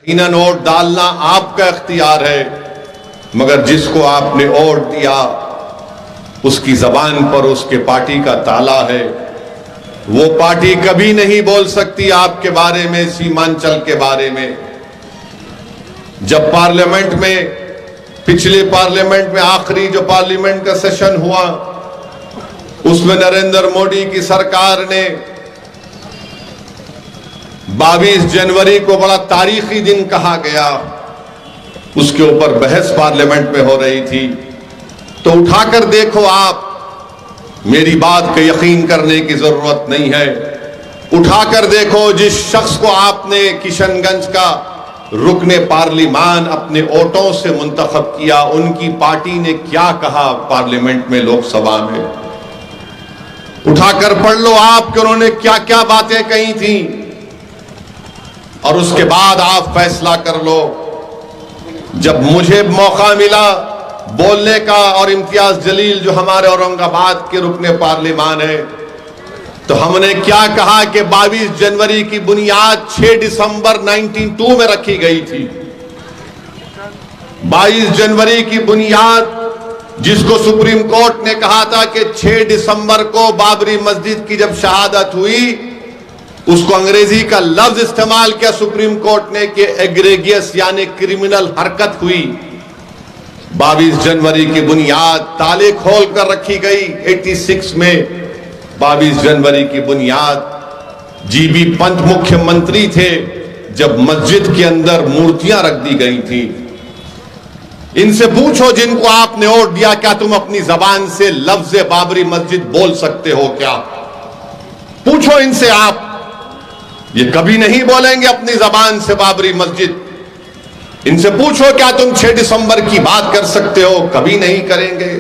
यकीनन वोट डालना आपका इख्तियार है, मगर जिसको आपने वोट दिया उसकी जबान पर उसके पार्टी का ताला है। वो पार्टी कभी नहीं बोल सकती आपके बारे में, सीमांचल के बारे में। जब पार्लियामेंट में, पिछले पार्लियामेंट में आखिरी जो पार्लियामेंट का सेशन हुआ, उसमें नरेंद्र मोदी की सरकार ने 22 जनवरी को बड़ा तारीखी दिन कहा गया, उसके ऊपर बहस पार्लियामेंट में हो रही थी। तो उठाकर देखो आप, मेरी बात को यकीन करने की जरूरत नहीं है। उठाकर देखो, जिस शख्स को आपने किशनगंज का रुकने पार्लिमान अपने वोटों से मुंतखब किया, उनकी पार्टी ने क्या कहा पार्लियामेंट में, लोकसभा में। उठाकर पढ़ लो आप कि उन्होंने क्या क्या बातें कही थी, और उसके बाद आप फैसला कर लो। जब मुझे मौका मिला बोलने का, और इम्तियाज जलील जो हमारे औरंगाबाद के रुकने पार्लिमान है, तो हमने क्या कहा कि 22 जनवरी की बुनियाद 6 दिसंबर 1992 में रखी गई थी। 22 जनवरी की बुनियाद जिसको सुप्रीम कोर्ट ने कहा था कि 6 दिसंबर को बाबरी मस्जिद की जब शहादत हुई, उसको अंग्रेजी का लफ्ज इस्तेमाल किया सुप्रीम कोर्ट ने कि एग्रेगियस यानी क्रिमिनल हरकत हुई। 22 जनवरी की बुनियाद ताले खोल कर रखी गई। 86 में 22 जनवरी की बुनियाद जीबी पंत मुख्यमंत्री थे जब मस्जिद के अंदर मूर्तियां रख दी गई थी। इनसे पूछो जिनको आपने वोट दिया, क्या तुम अपनी जबान से लफ्ज बाबरी मस्जिद बोल सकते हो क्या? पूछो इनसे आप, ये कभी नहीं बोलेंगे अपनी जबान से बाबरी मस्जिद। इनसे पूछो क्या तुम 6 दिसंबर की बात कर सकते हो? कभी नहीं करेंगे।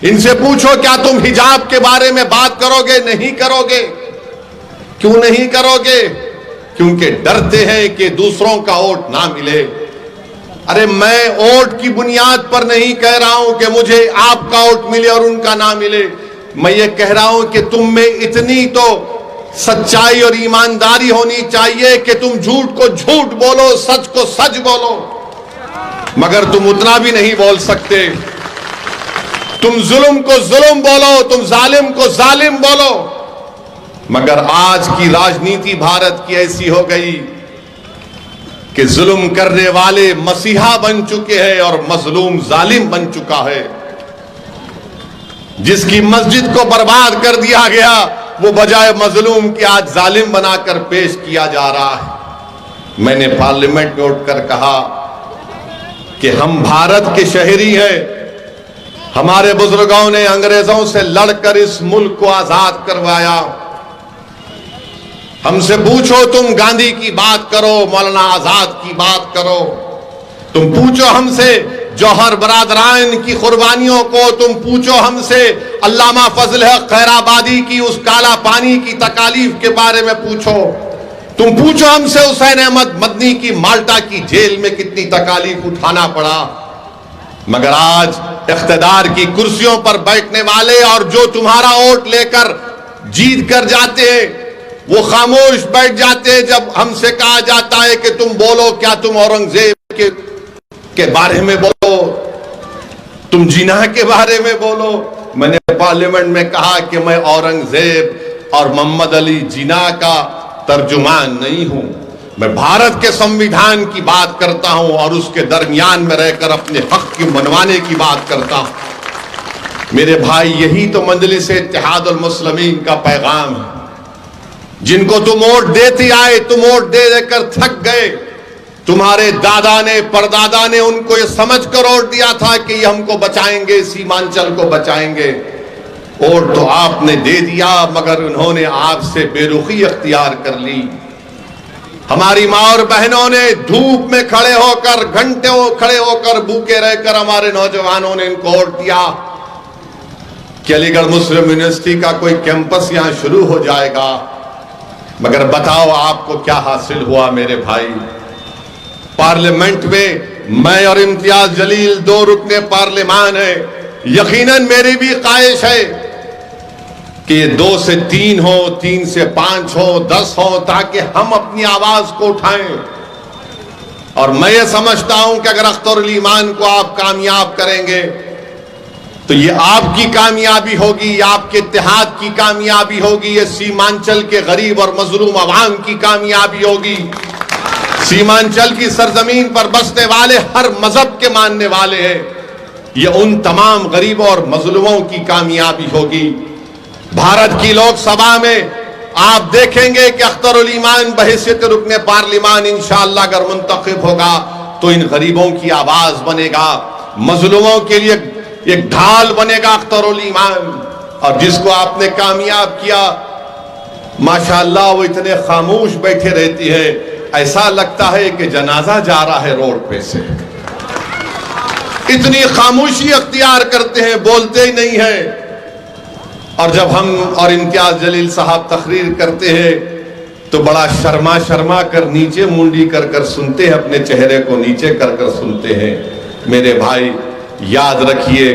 इनसे पूछो क्या तुम हिजाब के बारे में बात करोगे? नहीं करोगे। क्यों नहीं करोगे? क्योंकि डरते हैं कि दूसरों का वोट ना मिले। अरे मैं वोट की बुनियाद पर नहीं कह रहा हूं कि मुझे आपका वोट मिले और उनका ना मिले। मैं ये कह रहा हूं कि तुम में इतनी तो सच्चाई और ईमानदारी होनी चाहिए कि तुम झूठ को झूठ बोलो, सच को सच बोलो, मगर तुम उतना भी नहीं बोल सकते। तुम जुल्म को जुल्म बोलो, तुम जालिम को जालिम बोलो, मगर आज की राजनीति भारत की ऐसी हो गई कि जुल्म करने वाले मसीहा बन चुके हैं और मजलूम जालिम बन चुका है। जिसकी मस्जिद को बर्बाद कर दिया गया, वो बजाय मजलूम के आज जालिम बनाकर पेश किया जा रहा है। मैंने पार्लियामेंट में उठकर कहा कि हम भारत के शहरी हैं। हमारे बुजुर्गों ने अंग्रेजों से लड़कर इस मुल्क को आजाद करवाया। हमसे पूछो, तुम गांधी की बात करो, मौलाना आजाद की बात करो, तुम पूछो हमसे जौहर बरादरान की कुर्बानियों को, तुम पूछो हमसे अल्लामा फजल हक खैराबादी की उस काला पानी की तकालीफ के बारे में पूछो, तुम पूछो हमसे हुसैन अहमद मदनी की माल्टा की जेल में कितनी तकालीफ उठाना पड़ा। मगर आज इख्तिदार की कुर्सियों पर बैठने वाले और जो तुम्हारा वोट लेकर जीत कर जाते हैं, वो खामोश बैठ जाते हैं जब हमसे कहा जाता है कि तुम बोलो, क्या तुम औरंगजेब के बारे में बोलो, तुम जिन्ना के बारे में बोलो। मैंने पार्लियामेंट में कहा कि मैं औरंगजेब और मोहम्मद अली जिन्ना का तर्जुमान नहीं हूं। मैं भारत के संविधान की बात करता हूं और उसके दरमियान में रहकर अपने हक की मनवाने की बात करता हूं। मेरे भाई, यही तो मजलिस इत्तेहादुल मुस्लिमीन का पैगाम है। जिनको तुम वोट देते आए, तुम वोट दे देकर थक गए। तुम्हारे दादा ने, परदादा ने उनको ये समझ कर वोट दिया था कि ये हमको बचाएंगे, सीमांचल को बचाएंगे। वोट तो आपने दे दिया, मगर उन्होंने आपसे बेरुखी अख्तियार कर ली। हमारी माँ और बहनों ने धूप में खड़े होकर, घंटों खड़े होकर, भूखे रहकर हमारे नौजवानों ने इनको वोट दिया कि अलीगढ़ मुस्लिम यूनिवर्सिटी का कोई कैंपस यहां शुरू हो जाएगा। मगर बताओ आपको क्या हासिल हुआ मेरे भाई? पार्लियामेंट में मैं और इम्तियाज जलील 2 रुकने पार्लिमान है। यकीनन मेरी भी ख्वाहिश है कि ये 2 से 3 हो, 3 से 5 हो, 10 हो, ताकि हम अपनी आवाज को उठाएं। और मैं ये समझता हूं कि अगर अख्तरुल ईमान को आप कामयाब करेंगे तो ये आपकी कामयाबी होगी, ये आपके इत्तेहाद की कामयाबी होगी, ये सीमांचल के गरीब और मजलूम अवाम की कामयाबी होगी। सीमांचल की सरजमीन पर बसने वाले हर मजहब के मानने वाले हैं, ये उन तमाम गरीबों और मजलूमों की कामयाबी होगी। भारत की लोकसभा में आप देखेंगे कि अख्तरुल ईमान बहैसियत रुकने पार्लिमान इंशाअल्लाह अगर मुंतखब होगा तो इन गरीबों की आवाज बनेगा, मजलूमों के लिए एक ढाल बनेगा अख्तरुल ईमान। और जिसको आपने कामयाब किया, माशाअल्लाह वो इतने खामोश बैठे रहती है, ऐसा लगता है कि जनाजा जा रहा है रोड पे से। इतनी खामोशी अख्तियार करते हैं, बोलते ही नहीं है। और जब हम और इम्तियाज जलील साहब तकरीर करते हैं तो बड़ा शर्मा शर्मा कर नीचे मुंडी कर कर सुनते हैं, अपने चेहरे को नीचे कर कर सुनते हैं। मेरे भाई याद रखिए,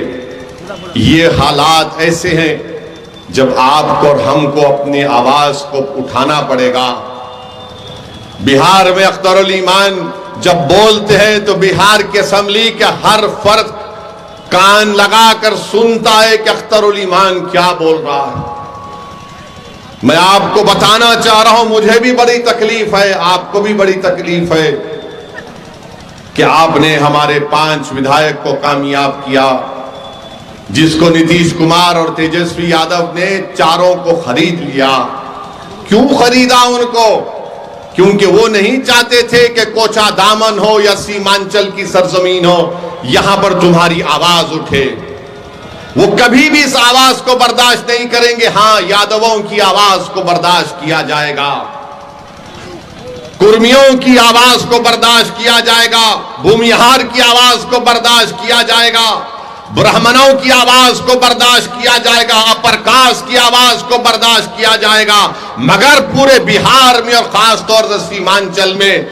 ये हालात ऐसे हैं जब आपको और हमको अपनी आवाज को उठाना पड़ेगा। बिहार में अख्तरुल ईमान जब बोलते हैं तो बिहार के असेंबली के हर फर्द कान लगाकर सुनता है कि अख्तरुल ईमान क्या बोल रहा है। मैं आपको बताना चाह रहा हूं, मुझे भी बड़ी तकलीफ है, आपको भी बड़ी तकलीफ है कि आपने हमारे 5 विधायक को कामयाब किया, जिसको नीतीश कुमार और तेजस्वी यादव ने चारों को खरीद लिया। क्यों खरीदा उनको? क्योंकि वो नहीं चाहते थे कि कोचा दामन हो या सीमांचल की सरजमीन हो, यहां पर तुम्हारी आवाज उठे। वो कभी भी इस आवाज को बर्दाश्त नहीं करेंगे। हां, यादवों की आवाज को बर्दाश्त किया जाएगा, कुर्मियों की आवाज को बर्दाश्त किया जाएगा, भूमिहार की आवाज को बर्दाश्त किया जाएगा, ब्राह्मणों की आवाज को बर्दाश्त किया जाएगा, अपर कास्ट की आवाज को बर्दाश्त किया जाएगा। मगर पूरे बिहार में और खास तौर से सीमांचल में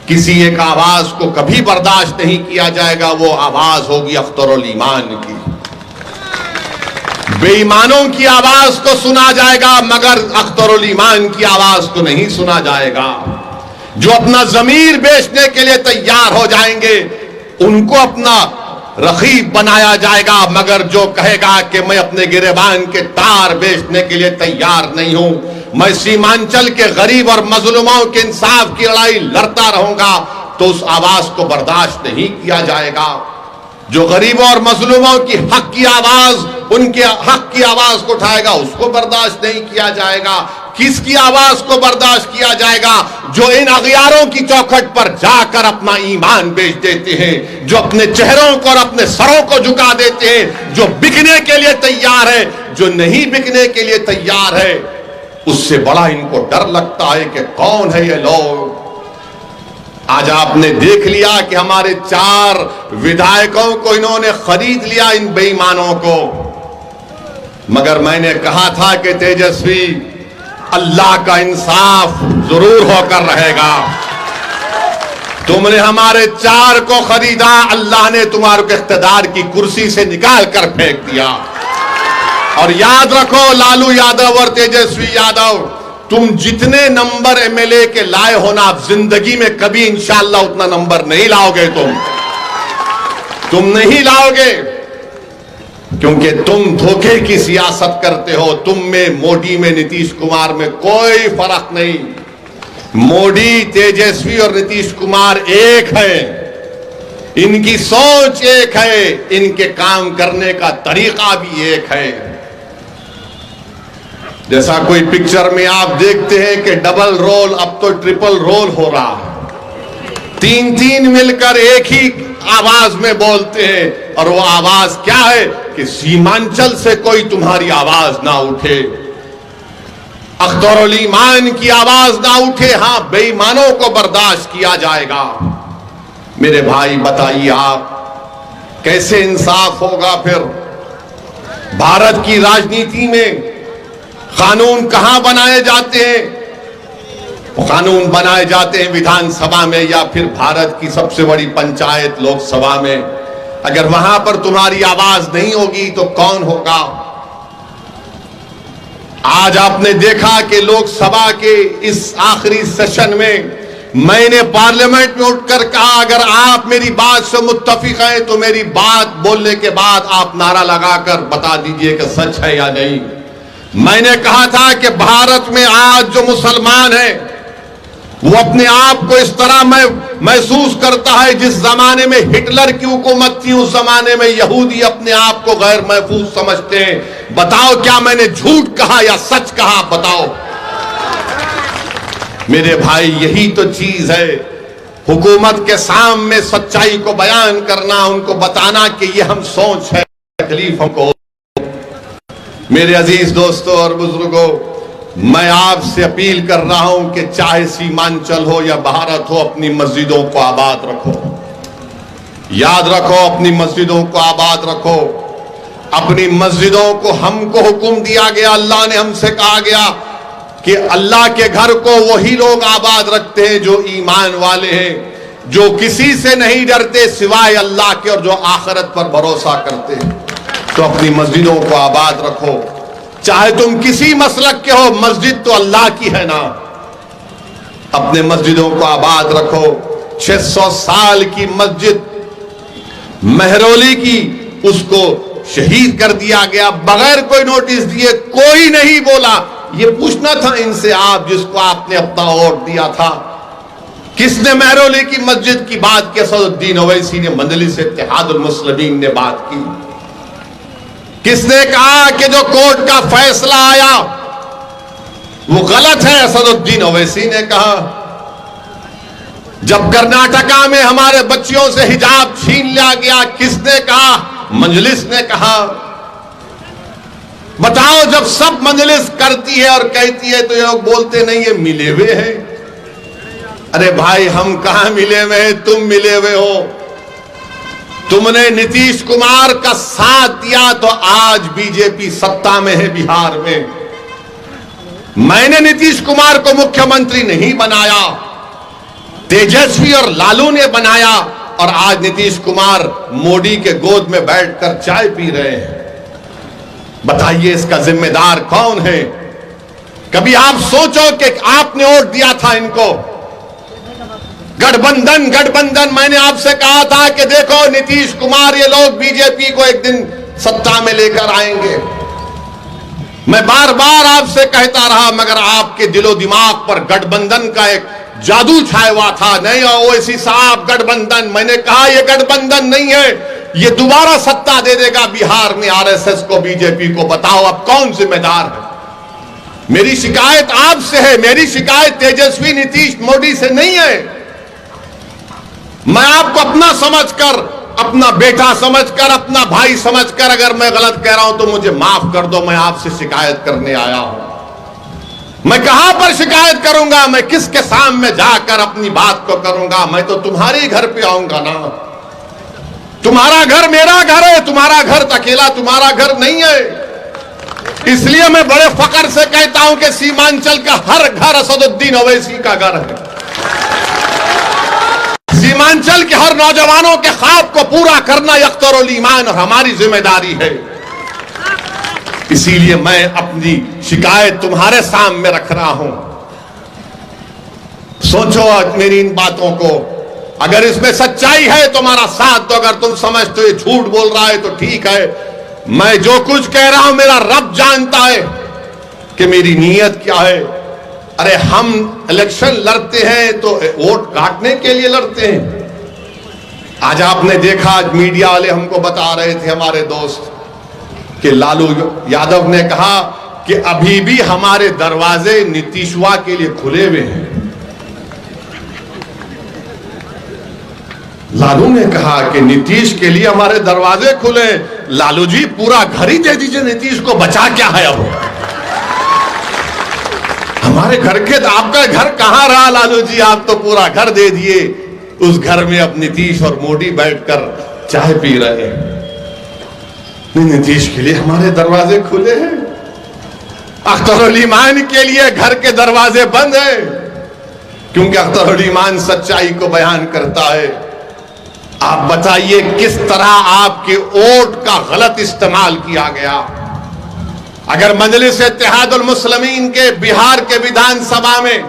किसी एक आवाज को कभी बर्दाश्त नहीं किया जाएगा। वो आवाज होगी अख्तरुल ईमान की। बेईमानों की आवाज को सुना जाएगा, मगर अख्तरुल ईमान की आवाज को नहीं सुना जाएगा। जो अपना जमीर बेचने के लिए तैयार हो जाएंगे उनको अपना रखीब बनाया जाएगा, मगर जो कहेगा कि मैं अपने गिरेबान के तार बेचने के लिए तैयार नहीं हूं, मैं सीमांचल के गरीब और मजलूमों के इंसाफ की लड़ाई लड़ता रहूंगा, तो उस आवाज को बर्दाश्त नहीं किया जाएगा। जो गरीबों और मजलूमों की हक की आवाज, उनके हक की आवाज को उठाएगा, उसको बर्दाश्त नहीं किया जाएगा। किसकी आवाज को बर्दाश्त किया जाएगा? जो इन अगियारों की चौखट पर जाकर अपना ईमान बेच देते हैं, जो अपने चेहरों को और अपने सरों को झुका देते हैं, जो बिकने के लिए तैयार है, जो नहीं बिकने के लिए तैयार है, उससे बड़ा इनको डर लगता है कि कौन है ये लोग। आज आपने देख लिया कि हमारे 4 विधायकों को इन्होंने खरीद लिया, इन बेईमानों को। मगर मैंने कहा था कि तेजस्वी, अल्लाह का इंसाफ जरूर होकर रहेगा। तुमने हमारे 4 को खरीदा, अल्लाह ने तुम्हारे को इख्तिदार की कुर्सी से निकाल कर फेंक दिया। और याद रखो, लालू यादव और तेजस्वी यादव, तुम जितने नंबर एमएलए के लाए हो ना, आप जिंदगी में कभी इंशाअल्लाह उतना नंबर नहीं लाओगे। तुम नहीं लाओगे, क्योंकि तुम धोखे की सियासत करते हो। तुम में, मोदी में, नीतीश कुमार में कोई फर्क नहीं। मोदी, तेजस्वी और नीतीश कुमार एक है, इनकी सोच एक है, इनके काम करने का तरीका भी एक है। जैसा कोई पिक्चर में आप देखते हैं कि डबल रोल, अब तो ट्रिपल रोल हो रहा है। 3 मिलकर एक ही आवाज में बोलते हैं, और वो आवाज क्या है कि सीमांचल से कोई तुम्हारी आवाज ना उठे, अख्तरुल ईमान की आवाज ना उठे। हां, बेईमानों को बर्दाश्त किया जाएगा। मेरे भाई बताइए, आप कैसे इंसाफ होगा फिर? भारत की राजनीति में कानून कहां बनाए जाते हैं? कानून बनाए जाते हैं विधानसभा में या फिर भारत की सबसे बड़ी पंचायत लोकसभा में। अगर वहां पर तुम्हारी आवाज नहीं होगी तो कौन होगा? आज आपने देखा कि लोकसभा के इस आखिरी सेशन में मैंने पार्लियामेंट में उठकर कहा, अगर आप मेरी बात से मुत्तफिक हैं तो मेरी बात बोलने के बाद आप नारा लगाकर बता दीजिए कि सच है या नहीं। मैंने कहा था कि भारत में आज जो मुसलमान है वो अपने आप को इस तरह महसूस करता है जिस जमाने में हिटलर की हुकूमत थी, उस जमाने में यहूदी अपने आप को गैर महफूज समझते हैं। बताओ क्या मैंने झूठ कहा या सच कहा? बताओ मेरे भाई, यही तो चीज है हुकूमत के सामने सच्चाई को बयान करना, उनको बताना कि ये हम सोच है, तकलीफ हमको। मेरे अजीज दोस्तों और बुजुर्गों, मैं आपसे अपील कर रहा हूं कि चाहे सीमांचल हो या भारत हो, अपनी मस्जिदों को आबाद रखो। याद रखो, अपनी मस्जिदों को आबाद रखो। अपनी मस्जिदों को हमको हुक्म दिया गया, अल्लाह ने हमसे कहा गया कि अल्लाह के घर को वही लोग आबाद रखते हैं जो ईमान वाले हैं, जो किसी से नहीं डरते सिवाय अल्लाह के और जो आखिरत पर भरोसा करते हैं। तो अपनी मस्जिदों को आबाद रखो, चाहे तुम किसी मसलक के हो, मस्जिद तो अल्लाह की है ना। अपने मस्जिदों को आबाद रखो। 600 साल की मस्जिद महरौली की, उसको शहीद कर दिया गया बगैर कोई नोटिस दिए। कोई नहीं बोला। ये पूछना था इनसे, आप जिसको आपने अपना वोट दिया था, किसने महरौली की मस्जिद की बात की? असदुद्दीन ओवैसी ने, मजलिस इत्तेहादुल मुस्लिमीन ने बात की। किसने कहा कि जो कोर्ट का फैसला आया वो गलत है? असदुद्दीन ओवैसी ने कहा। जब कर्नाटका में हमारे बच्चियों से हिजाब छीन लिया गया, किसने कहा? मजलिस ने कहा। बताओ, जब सब मजलिस करती है और कहती है तो ये लोग बोलते नहीं, ये मिले हुए हैं। अरे भाई, हम कहां मिले हुए हैं? तुम मिले हुए हो। तुमने नीतीश कुमार का साथ दिया तो आज बीजेपी सत्ता में है बिहार में। मैंने नीतीश कुमार को मुख्यमंत्री नहीं बनाया, तेजस्वी और लालू ने बनाया, और आज नीतीश कुमार मोदी के गोद में बैठकर चाय पी रहे हैं। बताइए इसका जिम्मेदार कौन है? कभी आप सोचो कि आपने वोट दिया था इनको। गठबंधन गठबंधन, मैंने आपसे कहा था कि देखो नीतीश कुमार, ये लोग बीजेपी को एक दिन सत्ता में लेकर आएंगे। मैं बार बार आपसे कहता रहा, मगर आपके दिलो दिमाग पर गठबंधन का एक जादू छाया हुआ था। नहीं ओवैसी साहब, गठबंधन, मैंने कहा यह गठबंधन नहीं है, ये दोबारा सत्ता दे देगा बिहार में आरएसएस को, बीजेपी को। बताओ अब कौन जिम्मेदार है? मेरी शिकायत आपसे है, मेरी शिकायत तेजस्वी नीतीश मोदी से नहीं है। मैं आपको अपना समझकर, अपना बेटा समझकर, अपना भाई समझकर, अगर मैं गलत कह रहा हूं तो मुझे माफ कर दो। मैं आपसे शिकायत करने आया हूं। मैं कहां पर शिकायत करूंगा? मैं किसके सामने जाकर अपनी बात को करूंगा? मैं तो तुम्हारे घर पे आऊंगा ना। तुम्हारा घर मेरा घर है, तुम्हारा घर अकेला तुम्हारा घर नहीं है। इसलिए मैं बड़े फख्र से कहता हूं कि सीमांचल का हर घर असदुद्दीन ओवैसी का घर है। सीमांचल के हर नौजवानों के ख्वाब को पूरा करना अख्तरुल ईमान और हमारी जिम्मेदारी है। इसीलिए मैं अपनी शिकायत तुम्हारे सामने रख रहा हूं। सोचो मेरी इन बातों को, अगर इसमें सच्चाई है तुम्हारा साथ दो। अगर तुम समझते हो ये झूठ बोल रहा है तो ठीक है। मैं जो कुछ कह रहा हूं मेरा रब जानता है कि मेरी नीयत क्या है। अरे हम इलेक्शन लड़ते हैं तो वोट काटने के लिए लड़ते हैं। आज आपने देखा, आज मीडिया वाले हमको बता रहे थे, हमारे दोस्त, कि लालू यादव ने कहा कि अभी भी हमारे दरवाजे नीतीशवा के लिए खुले हुए हैं। लालू ने कहा कि नीतीश के लिए हमारे दरवाजे खुले। लालू जी, पूरा घर ही दे दीजिए, नीतीश को बचा क्या है अब? हमारे घर के, आपका घर कहां रहा लालू जी? आप तो पूरा घर दे दिए। उस घर में अब नीतीश और मोदी बैठकर चाय पी रहे हैं। नीतीश के लिए हमारे दरवाजे खुले हैं, अख्तरुल ईमान के लिए घर के दरवाजे बंद हैं, क्योंकि अख्तरुल ईमान सच्चाई को बयान करता है। आप बताइए किस तरह आपके वोट का गलत इस्तेमाल किया गया। अगर मजलिस इत्तेहादुल मुस्लिमीन के बिहार के विधानसभा में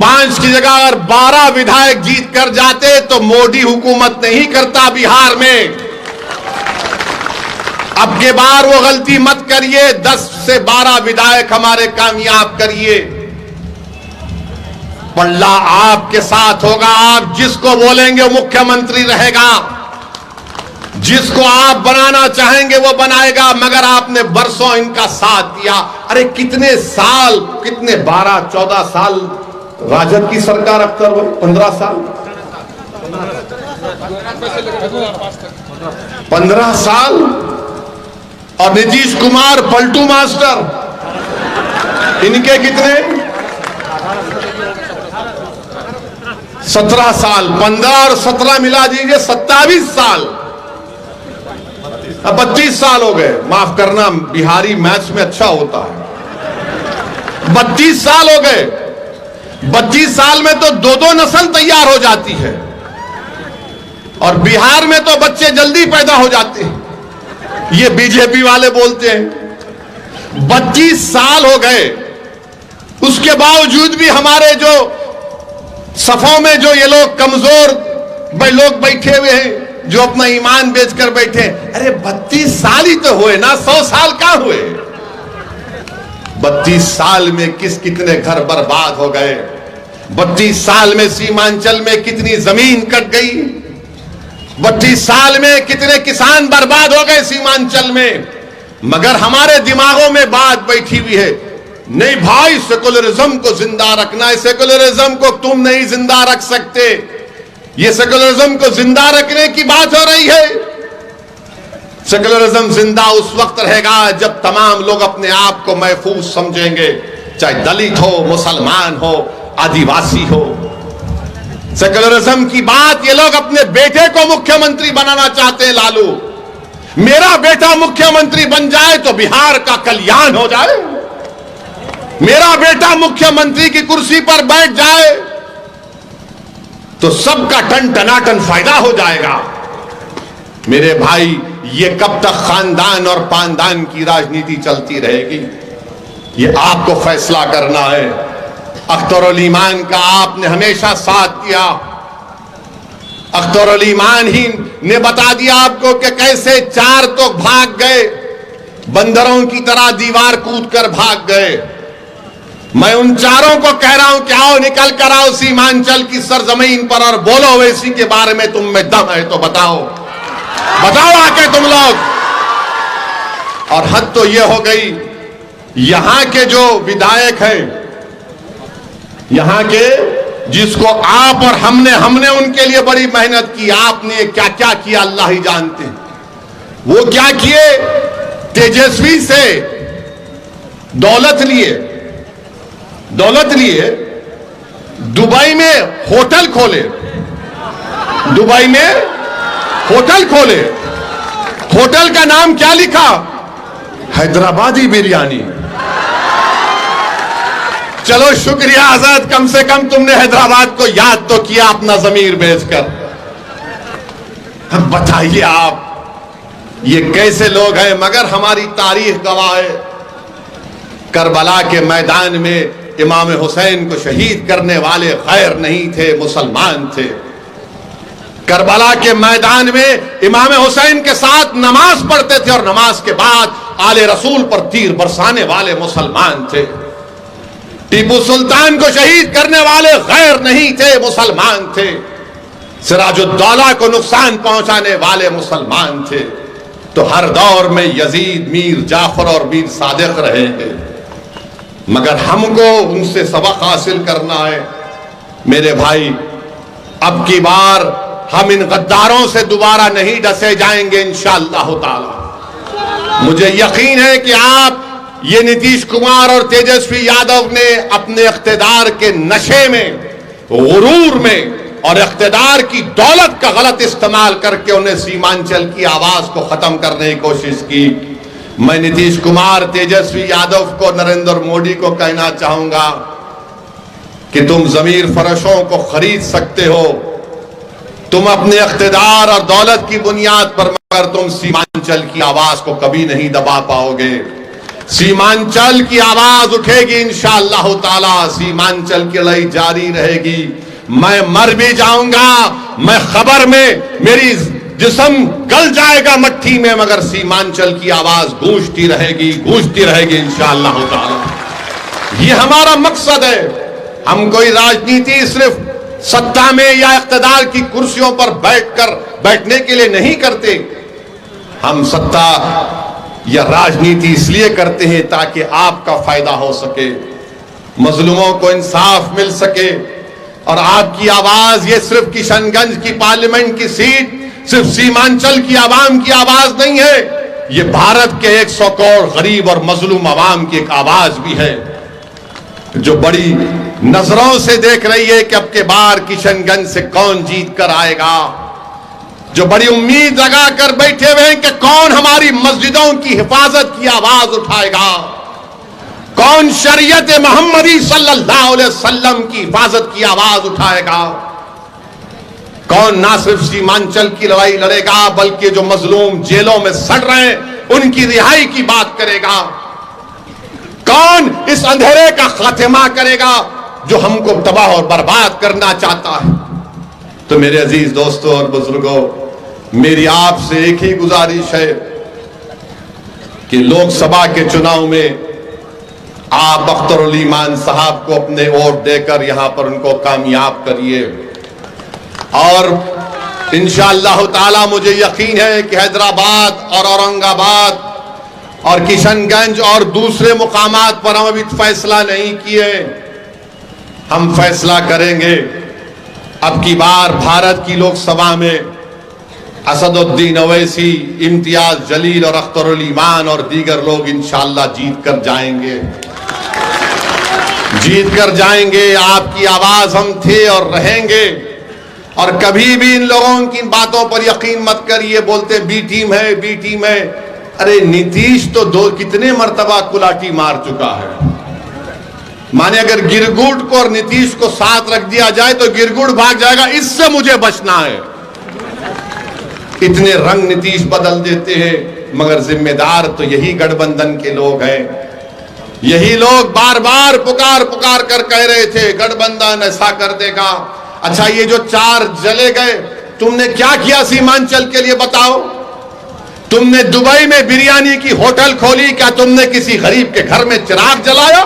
5 की जगह अगर 12 विधायक जीत कर जाते तो मोदी हुकूमत नहीं करता बिहार में। अब के बार वो गलती मत करिए, 10 से 12 विधायक हमारे कामयाब करिए। पल्ला आपके साथ होगा, आप जिसको बोलेंगे वो मुख्यमंत्री रहेगा, जिसको आप बनाना चाहेंगे वो बनाएगा। मगर आपने बरसों इनका साथ दिया। अरे कितने साल, कितने 12-14 साल राजद की सरकार अख्तर भाई, 15 साल, 15 साल, और नीतीश कुमार पलटू मास्टर, इनके कितने 17 साल, 15 और 17 मिला दीजिए 27 साल, अब 32 साल हो गए। माफ करना, बिहारी मैथ्स में अच्छा होता है। 32 साल हो गए। 32 साल में तो 2-2 नस्ल तैयार हो जाती है, और बिहार में तो बच्चे जल्दी पैदा हो जाते हैं। ये बीजेपी वाले बोलते हैं 32 साल हो गए, उसके बावजूद भी हमारे जो सफों में जो ये लोग कमजोर लोग बैठे हुए हैं, जो अपना ईमान बेचकर बैठे। अरे 32 साल ही तो हुए ना, 100 साल कहां हुए? 32 साल में कितने घर बर्बाद हो गए। 32 साल में सीमांचल में कितनी जमीन कट गई। 32 साल में कितने किसान बर्बाद हो गए सीमांचल में। मगर हमारे दिमागों में बात बैठी हुई है, नहीं भाई सेकुलरिज्म को जिंदा रखना है। सेकुलरिज्म को तुम नहीं जिंदा रख सकते। ये सेकुलरिज्म को जिंदा रखने की बात हो रही है। सेकुलरिज्म जिंदा उस वक्त रहेगा जब तमाम लोग अपने आप को महफूज समझेंगे, चाहे दलित हो, मुसलमान हो, आदिवासी हो। सेकुलरिज्म की बात ये लोग अपने बेटे को मुख्यमंत्री बनाना चाहते हैं। लालू, मेरा बेटा मुख्यमंत्री बन जाए तो बिहार का कल्याण हो जाए, मेरा बेटा मुख्यमंत्री की कुर्सी पर बैठ जाए तो सबका टन टनाटन फायदा हो जाएगा। मेरे भाई, ये कब तक खानदान और पानदान की राजनीति चलती रहेगी, ये आपको फैसला करना है। अख्तरुल ईमान का आपने हमेशा साथ दिया। अख्तरुल ईमान ही ने बता दिया आपको कि कैसे 4 तो भाग गए, बंदरों की तरह दीवार कूद कर भाग गए। मैं उन 4 को कह रहा हूं कि आओ, निकल कर आओ सीमांचल की सरजमीन पर और बोलो वैसी के बारे में तुम में दम है तो बताओ, बताओ आके तुम लोग। और हद तो यह हो गई, यहां के जो विधायक हैं, यहां के जिसको आप और हमने उनके लिए बड़ी मेहनत की, आपने क्या क्या किया अल्लाह ही जानते हैं। वो क्या किए, तेजस्वी से दौलत लिए, दुबई में होटल खोले, दुबई में होटल खोले। होटल का नाम क्या लिखा, हैदराबादी बिरयानी। चलो शुक्रिया आजाद, कम से कम तुमने हैदराबाद को याद तो किया अपना जमीर बेचकर। अब बताइए आप, ये कैसे लोग हैं। मगर हमारी तारीख गवाह है, करबला के मैदान में इमाम हुसैन को शहीद करने वाले गैर नहीं थे, मुसलमान थे। करबला के मैदान में इमाम हुसैन के साथ नमाज पढ़ते थे और नमाज के बाद आले रसूल पर तीर बरसाने वाले मुसलमान थे। टीपू सुल्तान को शहीद करने वाले गैर नहीं थे, मुसलमान थे। सिराजुद्दौला को नुकसान पहुंचाने वाले मुसलमान थे। तो हर दौर में यजीद, मीर जाफर और मीर सादिक रहे हैं, मगर हमको उनसे सबक हासिल करना है। मेरे भाई, अब की बार हम इन गद्दारों से दोबारा नहीं डसे जाएंगे इंशाअल्लाह ताला। मुझे यकीन है कि आप, ये नीतीश कुमार और तेजस्वी यादव ने अपने इख्तिदार के नशे में, गुरूर में और इख्तिदार की दौलत का गलत इस्तेमाल करके उन्हें सीमांचल की आवाज को खत्म करने की कोशिश की। मैं नीतीश कुमार, तेजस्वी यादव को, नरेंद्र मोदी को कहना चाहूंगा कि तुम जमीर फरोशों को खरीद सकते हो, तुम अपने इख्तिदार और दौलत की बुनियाद पर, मगर तुम सीमांचल की आवाज को कभी नहीं दबा पाओगे। सीमांचल की आवाज उठेगी इंशाअल्लाह ताला। सीमांचल की लड़ाई जारी रहेगी। मैं मर भी जाऊंगा, मैं खबर में, मेरी जिस्म गल जाएगा मट्टी में, मगर सीमांचल की आवाज गूंजती रहेगी इंशाअल्लाह ताला। ये हमारा मकसद है। हम कोई राजनीति सिर्फ सत्ता में या इख्तिदार की कुर्सियों पर बैठने के लिए नहीं करते। हम सत्ता या राजनीति इसलिए करते हैं ताकि आपका फायदा हो सके, मजलूमों को इंसाफ मिल सके। और आपकी आवाज ये सिर्फ किशनगंज की पार्लियामेंट की सीट, सिर्फ सीमांचल की आवाम की आवाज नहीं है, ये भारत के 100 करोड़ गरीब और मजलूम आवाम की एक आवाज भी है, जो बड़ी नजरों से देख रही है कि अब के बार किशनगंज से कौन जीत कर आएगा, जो बड़ी उम्मीद लगा कर बैठे हुए हैं कि कौन हमारी मस्जिदों की हिफाजत की आवाज उठाएगा, कौन शरीयत मोहम्मदी सल्लल्लाहु अलैहि वसल्लम की हिफाजत की आवाज उठाएगा, कौन ना सिर्फ सीमांचल की लड़ाई लड़ेगा बल्कि जो मजलूम जेलों में सड़ रहे हैं उनकी रिहाई की बात करेगा, कौन इस अंधेरे का खात्मा करेगा जो हमको तबाह और बर्बाद करना चाहता है। तो मेरे अजीज दोस्तों और बुजुर्गों, मेरी आपसे एक ही गुजारिश है कि लोकसभा के चुनाव में आप अख्तरुल ईमान साहब को अपने वोट देकर यहां पर उनको कामयाब करिए। और इंशाअल्लाह ताला मुझे यकीन है कि हैदराबाद और औरंगाबाद और किशनगंज और दूसरे मुकामात पर हम अभी फैसला नहीं किए, हम फैसला करेंगे। अब की बार भारत की लोकसभा में असदुद्दीन अवैसी, इम्तियाज जलील और अख्तरुल ईमान और दीगर लोग इंशाअल्लाह जीत कर जाएंगे। आपकी आवाज हम थे और रहेंगे। और कभी भी इन लोगों की बातों पर यकीन मत करिए, बोलते बी टीम है। अरे नीतीश तो कितने मर्तबा कुलाटी मार चुका है। माने अगर गिरगुट को और नीतीश को साथ रख दिया जाए तो गिरगुट भाग जाएगा, इससे मुझे बचना है। इतने रंग नीतीश बदल देते हैं, मगर जिम्मेदार तो यही गठबंधन के लोग हैं। यही लोग बार बार पुकार कर कह रहे थे गठबंधन ऐसा कर देगा। अच्छा, ये जो 4 जले गए, तुमने क्या किया सीमांचल के लिए बताओ? तुमने दुबई में बिरयानी की होटल खोली, क्या तुमने किसी गरीब के घर में चिराग जलाया?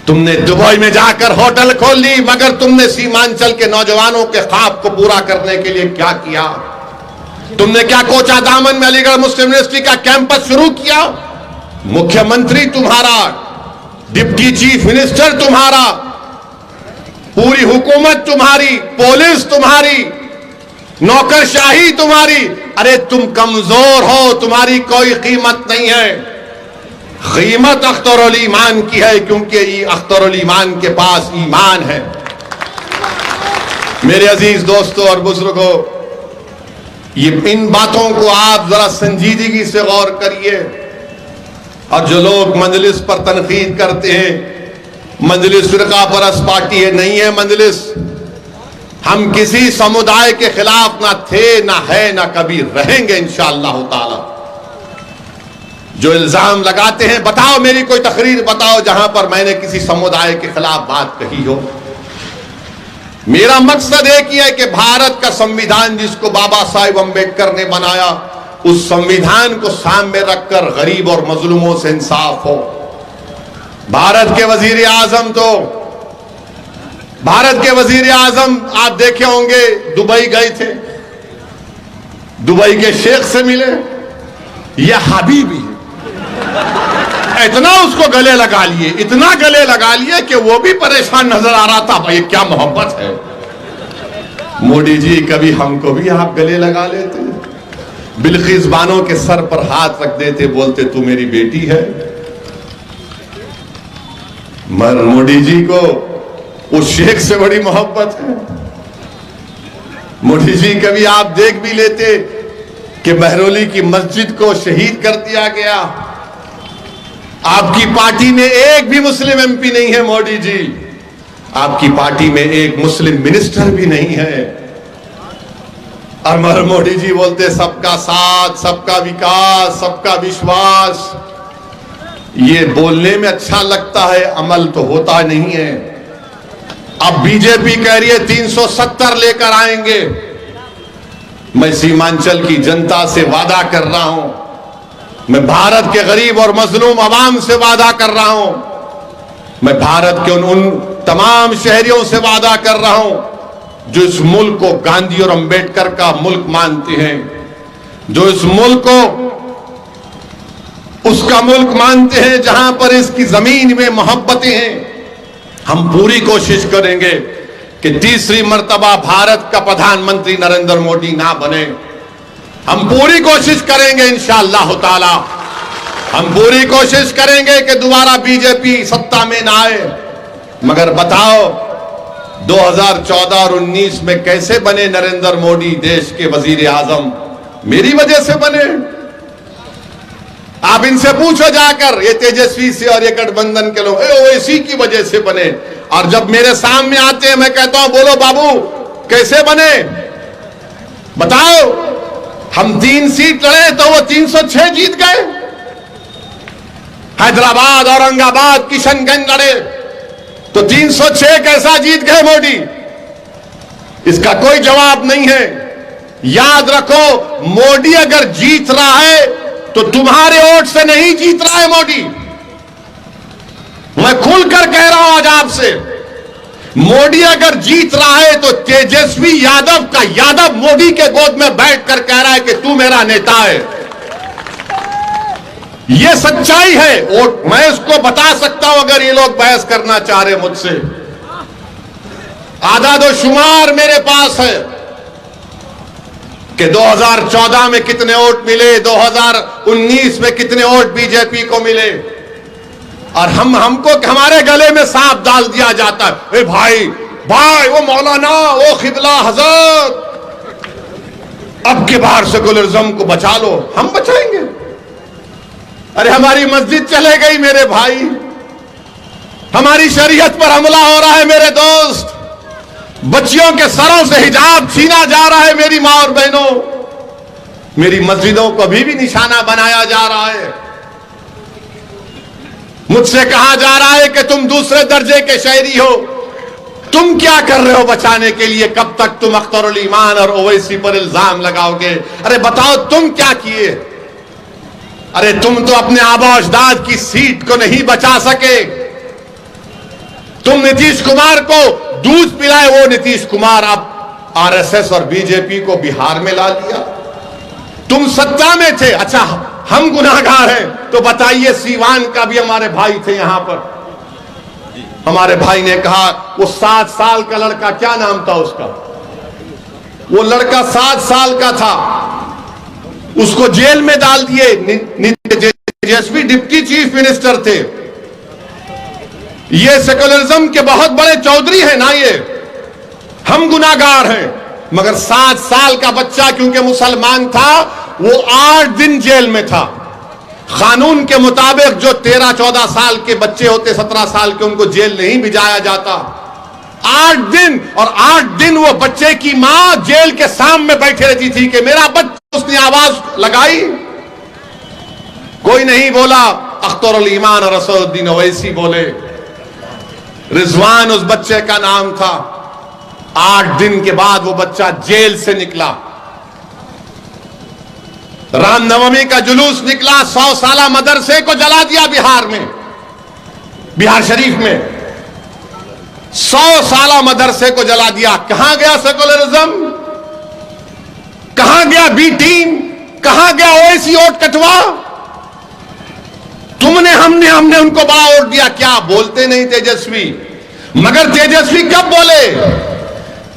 तुमने दुबई में जाकर होटल खोल ली, मगर तुमने सीमांचल के नौजवानों के ख्वाब को पूरा करने के लिए क्या किया? तुमने क्या कोचा दामन में अलीगढ़ मुस्लिम यूनिवर्सिटी का कैंपस शुरू किया? मुख्यमंत्री तुम्हारा, डिप्टी चीफ मिनिस्टर तुम्हारा, पूरी हुकूमत तुम्हारी, पुलिस तुम्हारी, नौकरशाही तुम्हारी। अरे तुम कमजोर हो, तुम्हारी कोई कीमत नहीं है। कीमत अख्तरुल ईमान की है, क्योंकि अख्तरुल ईमान के पास ईमान है। मेरे अजीज दोस्तों और बुजुर्गों, ये इन बातों को आप जरा संजीदगी से गौर करिए। और जो लोग मजलिस पर तनकीद करते हैं, मजलिस फिरका परस्त पार्टी है, नहीं है मजलिस। हम किसी समुदाय के खिलाफ ना थे, ना है, ना कभी रहेंगे इंशाअल्लाह ताला। जो इल्जाम लगाते हैं, बताओ मेरी कोई तकरीर बताओ जहां पर मैंने किसी समुदाय के खिलाफ बात कही हो। मेरा मकसद एक ही है कि भारत का संविधान जिसको बाबा साहेब अम्बेडकर ने बनाया, उस संविधान को सामने रखकर गरीब और मजलूमों से इंसाफ हो। भारत के वजीर आजम आप देखे होंगे, दुबई गए थे, दुबई के शेख से मिले। यह हबीबी इतना उसको गले लगा लिए, इतना गले लगा लिए कि वो भी परेशान नजर आ रहा था। भाई क्या मोहब्बत है। मोदी जी, कभी हमको भी आप गले लगा लेते, बिल्किस बानो के सर पर हाथ रख देते, बोलते तू मेरी बेटी है। मगर मोदी जी को उस शेख से बड़ी मोहब्बत है। मोदी जी कभी आप देख भी लेते कि महरौली की मस्जिद को शहीद कर दिया गया। आपकी पार्टी में एक भी मुस्लिम एमपी नहीं है मोदी जी, आपकी पार्टी में एक मुस्लिम मिनिस्टर भी नहीं है। और मोदी जी बोलते सबका साथ, सबका विकास, सबका विश्वास। ये बोलने में अच्छा लगता है, अमल तो होता नहीं है। अब बीजेपी कह रही है 370 लेकर आएंगे। मैं सीमांचल की जनता से वादा कर रहा हूं, मैं भारत के गरीब और मजलूम अवाम से वादा कर रहा हूं, मैं भारत के उन तमाम शहरियों से वादा कर रहा हूं जो इस मुल्क को गांधी और अंबेडकर का मुल्क मानते हैं, जो इस मुल्क को उसका मुल्क मानते हैं जहां पर इसकी जमीन में मोहब्बतें हैं। हम पूरी कोशिश करेंगे कि तीसरी मर्तबा भारत का प्रधानमंत्री नरेंद्र मोदी ना बने। हम पूरी कोशिश करेंगे इंशाअल्लाह ताला, हम पूरी कोशिश करेंगे कि दोबारा बीजेपी सत्ता में ना आए। मगर बताओ 2014 और 19 में कैसे बने नरेंद्र मोदी देश के वजीर आजम? मेरी वजह से बने। आप इनसे पूछो जाकर, ये तेजस्वी से और ये गठबंधन के लोग ओवैसी की वजह से बने। और जब मेरे सामने आते हैं मैं कहता हूं बोलो बाबू कैसे बने, बताओ। हम 3 सीट लड़े तो वो 306 जीत गए। हैदराबाद, औरंगाबाद, किशनगंज लड़े तो 306 कैसा जीत गए मोदी? इसका कोई जवाब नहीं है। याद रखो, मोदी अगर जीत रहा है तो तुम्हारे वोट से नहीं जीत रहा है मोदी। मैं खुलकर कह रहा हूं आज आपसे, मोदी अगर जीत रहा है तो तेजस्वी यादव का यादव मोदी के गोद में बैठकर कह रहा है कि तू मेरा नेता है। यह सच्चाई है और मैं इसको बता सकता हूं अगर ये लोग बहस करना चाह रहे मुझसे। आदादो शुमार मेरे पास है कि 2014 में कितने वोट मिले, 2019 में कितने वोट बीजेपी को मिले। और हमको हमारे गले में सांप डाल दिया जाता है, भाई भाई वो मौलाना, वो खिबला हजरत, अब के बार सेकुलरिज्म को बचा लो। हम बचाएंगे? अरे हमारी मस्जिद चले गई मेरे भाई, हमारी शरीयत पर हमला हो रहा है मेरे दोस्त, बच्चियों के सरों से हिजाब छीना जा रहा है मेरी मां और बहनों, मेरी मस्जिदों को अभी भी निशाना बनाया जा रहा है। मुझसे कहा जा रहा है कि तुम दूसरे दर्जे के शहरी हो, तुम क्या कर रहे हो बचाने के लिए? कब तक तुम अख्तरुल ईमान और ओवैसी पर इल्जाम लगाओगे? अरे बताओ तुम क्या किए? अरे तुम तो अपने आबा अजदाद की सीट को नहीं बचा सके। तुम नीतीश कुमार को दूध पिलाए, वो नीतीश कुमार आप आरएसएस और बीजेपी को बिहार में ला लिया। तुम सत्ता में थे, अच्छा हम गुनाहगार हैं तो बताइए, सीवान का भी हमारे भाई थे यहां पर। हमारे भाई ने कहा वो 7 साल का लड़का, क्या नाम था उसका, वो लड़का 7 साल का था, उसको जेल में डाल दिए। तेजस्वी डिप्टी चीफ मिनिस्टर थे। ये सेकुलरिज्म के बहुत बड़े चौधरी हैं ना ये। हम गुनाहगार हैं, मगर 7 साल का बच्चा क्योंकि मुसलमान था वो 8 दिन जेल में था। कानून के मुताबिक जो 13-14 साल के बच्चे होते, 17 साल के, उनको जेल नहीं भिजाया जाता। 8 दिन, और 8 दिन वो बच्चे की मां जेल के सामने बैठे रहती थी कि मेरा बच्चा। उसने आवाज लगाई, कोई नहीं बोला। अख्तरुल ईमान और असदुद्दीन ओवैसी बोले। रिजवान उस बच्चे का नाम था। 8 दिन के बाद वो बच्चा जेल से निकला। रामनवमी का जुलूस निकला, 100 साला मदरसे को जला दिया बिहार में, बिहार शरीफ में 100 साला मदरसे को जला दिया। कहां गया सेकुलरिज्म? कहां गया बी टीम? कहां गया ओवैसी वोट कटवा? तुमने हमने उनको बड़ा वोट दिया। क्या बोलते नहीं तेजस्वी? मगर तेजस्वी कब बोले?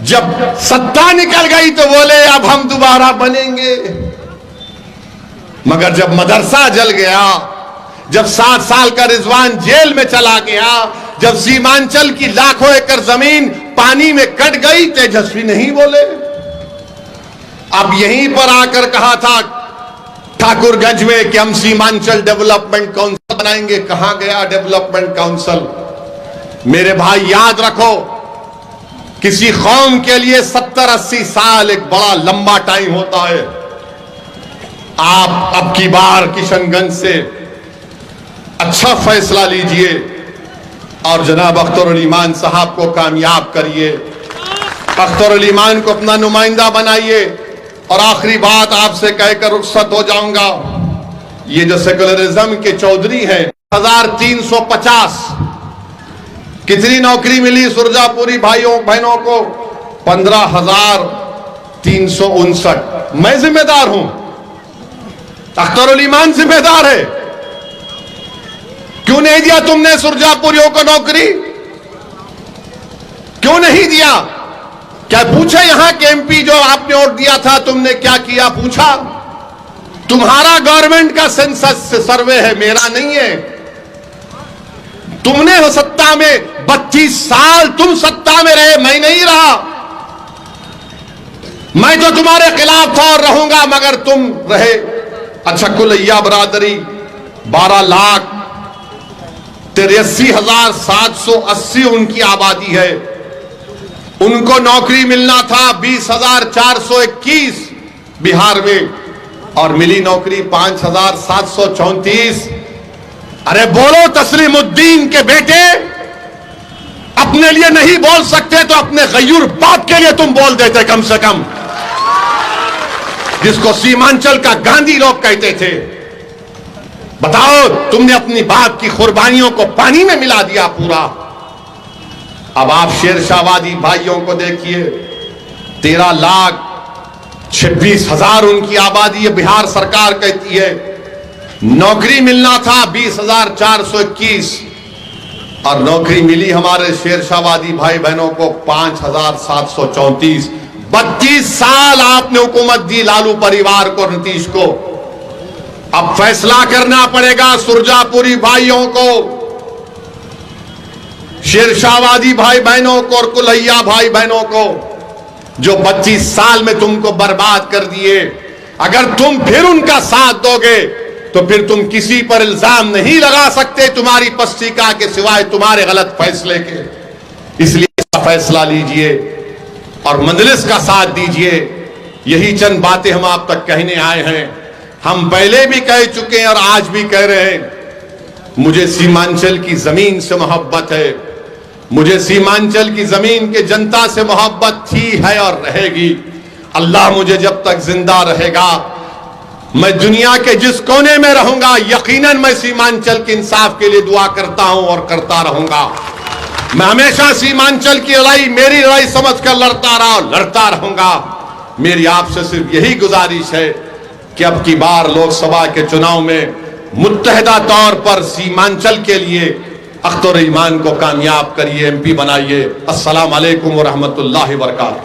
जब सत्ता निकल गई तो बोले अब हम दोबारा बनेंगे। मगर जब मदरसा जल गया, जब 7 साल का रिजवान जेल में चला गया, जब सीमांचल की लाखों एकड़ जमीन पानी में कट गई, तेजस्वी नहीं बोले। अब यहीं पर आकर कहा था ठाकुरगंज में कि हम सीमांचल डेवलपमेंट काउंसिल बनाएंगे। कहां गया डेवलपमेंट काउंसिल? मेरे भाई याद रखो, किसी कौम के लिए 70-80 साल एक बड़ा लंबा टाइम होता है। आप अब की बार किशनगंज से अच्छा फैसला लीजिए और जनाब अख्तरुल ईमान साहब को कामयाब करिए। अख्तरुल ईमान को अपना नुमाइंदा बनाइए। और आखिरी बात आपसे कहकर रुखसत हो जाऊंगा, ये जो सेकुलरिज्म के चौधरी हैं, 1350 कितनी नौकरी मिली सुरजापुरी भाइयों बहनों को? 15,359। मैं जिम्मेदार हूं, अख्तरुल ईमान जिम्मेदार है। क्यों नहीं दिया तुमने सुरजापुरियों को नौकरी? क्यों नहीं दिया? क्या पूछा यहां के एमपी जो आपने वोट दिया था तुमने क्या किया? पूछा? तुम्हारा गवर्नमेंट का सेंसस सर्वे है, मेरा नहीं है। तुमने हो सत्ता में 25 साल तुम सत्ता में रहे, मैं नहीं रहा। मैं तो तुम्हारे खिलाफ था और रहूंगा मगर तुम रहे। अच्छा, कुलैया बरादरी 12,83,780 उनकी आबादी है। उनको नौकरी मिलना था 20,421 बिहार में और मिली नौकरी 5,734। अरे बोलो, तस्लीमुद्दीन के बेटे अपने लिए नहीं बोल सकते तो अपने गयूर बाप के लिए तुम बोल देते कम से कम, जिसको सीमांचल का गांधी लोग कहते थे। बताओ, तुमने अपनी बाप की कुर्बानियों को पानी में मिला दिया पूरा। अब आप शेरशाहवादी भाइयों को देखिए, 13,26,000 उनकी आबादी है। बिहार सरकार कहती है नौकरी मिलना था 20,421 और नौकरी मिली हमारे शेरशाहवादी भाई बहनों को 5,734। 32 साल आपने हुकूमत दी लालू परिवार को, नीतीश को। अब फैसला करना पड़ेगा सुरजापुरी भाइयों को, शेरशाहवादी भाई बहनों को और कुलैया भाई बहनों को, जो 25 साल में तुमको बर्बाद कर दिए। अगर तुम फिर उनका साथ दोगे तो फिर तुम किसी पर इल्जाम नहीं लगा सकते तुम्हारी पस्तिका के सिवाय तुम्हारे गलत फैसले के। इसलिए इसका फैसला लीजिए और मजलिस का साथ दीजिए। यही चंद बातें हम आप तक कहने आए हैं। हम पहले भी कह चुके हैं और आज भी कह रहे हैं, मुझे सीमांचल की जमीन से मोहब्बत है। मुझे सीमांचल की जमीन के जनता से मोहब्बत थी, है और रहेगी। अल्लाह मुझे जब तक जिंदा रहेगा, मैं दुनिया के जिस कोने में रहूंगा, यकीनन मैं सीमांचल के इंसाफ के लिए दुआ करता हूं और करता रहूंगा। मैं हमेशा सीमांचल की लड़ाई मेरी लड़ाई समझकर लड़ता रहा और लड़ता रहूंगा। मेरी आपसे सिर्फ यही गुजारिश है कि अब की बार लोकसभा के चुनाव में मुत्तहिदा तौर पर सीमांचल के लिए अख्तरुल ईमान को कामयाब करिए, एमपी बनाइए। अस्सलाम वालेकुम व रहमतुल्लाहि व बरकातहू।